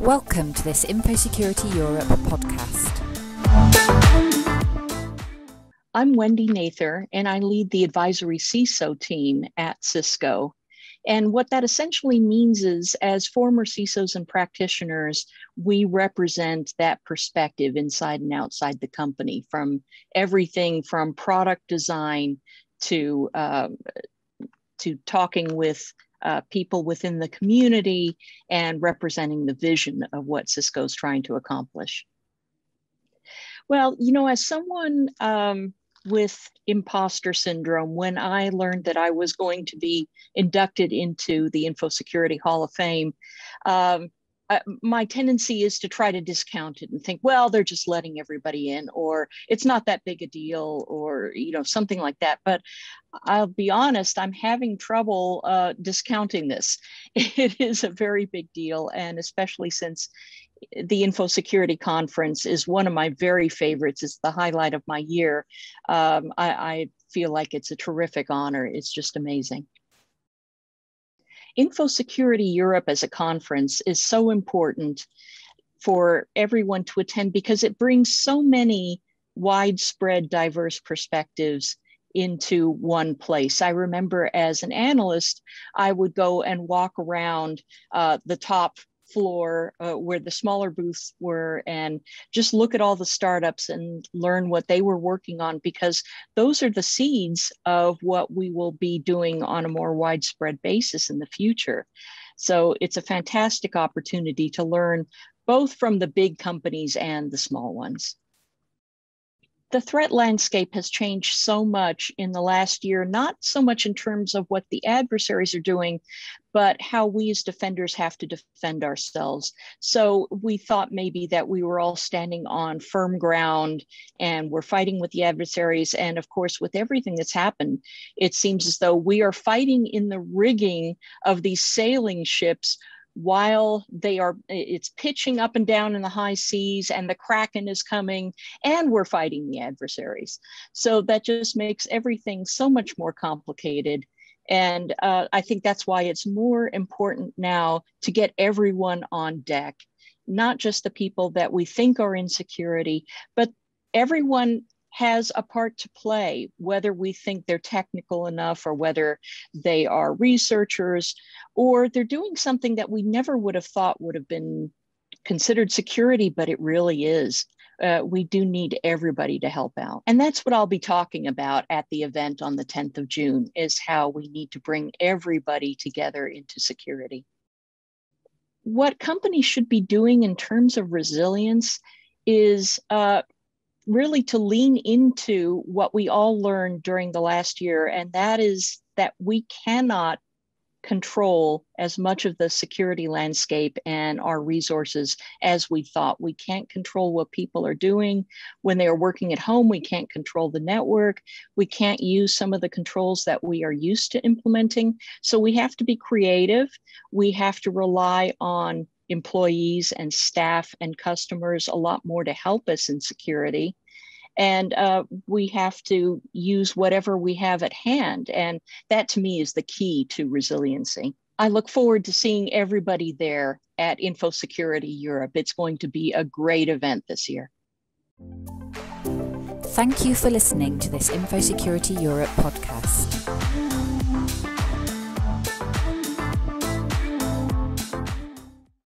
Welcome to this Infosecurity Europe podcast. I'm Wendy Nather, and I lead the Advisory CISO team at Cisco. And what that essentially means is, as former CISOs and practitioners, we represent that perspective inside and outside the company, from everything from product design to talking with people within the community and representing the vision of what Cisco is trying to accomplish. Well, as someone with imposter syndrome, when I learned that I was going to be inducted into the Infosecurity Hall of Fame, my tendency is to try to discount it and think, well, they're just letting everybody in, or it's not that big a deal, or something like that. But I'll be honest, I'm having trouble discounting this. It is a very big deal, and especially since the Infosecurity Conference is one of my very favorites. It's the highlight of my year. I feel like it's a terrific honor. It's just amazing. Infosecurity Europe as a conference is so important for everyone to attend because it brings so many widespread, diverse perspectives into one place. I remember as an analyst, I would go and walk around the top floor where the smaller booths were and just look at all the startups and learn what they were working on, because those are the seeds of what we will be doing on a more widespread basis in the future. So it's a fantastic opportunity to learn both from the big companies and the small ones. The threat landscape has changed so much in the last year, not so much in terms of what the adversaries are doing, but how we as defenders have to defend ourselves. So we thought maybe that we were all standing on firm ground and we're fighting with the adversaries. And of course, with everything that's happened, it seems as though we are fighting in the rigging of these sailing ships while it's pitching up and down in the high seas, and the Kraken is coming, and we're fighting the adversaries. So that just makes everything so much more complicated. And I think that's why it's more important now to get everyone on deck, not just the people that we think are in security, but everyone has a part to play, whether we think they're technical enough or whether they are researchers or they're doing something that we never would have thought would have been considered security, but it really is. We do need everybody to help out. And that's what I'll be talking about at the event on the 10th of June, is how we need to bring everybody together into security. What companies should be doing in terms of resilience is really to lean into what we all learned during the last year, and that is that we cannot control as much of the security landscape and our resources as we thought. We can't control what people are doing when they are working at home. We can't control the network. We can't use some of the controls that we are used to implementing. So we have to be creative. We have to rely on employees and staff and customers a lot more to help us in security. And we have to use whatever we have at hand. And that, to me, is the key to resiliency. I look forward to seeing everybody there at Infosecurity Europe. It's going to be a great event this year. Thank you for listening to this Infosecurity Europe podcast.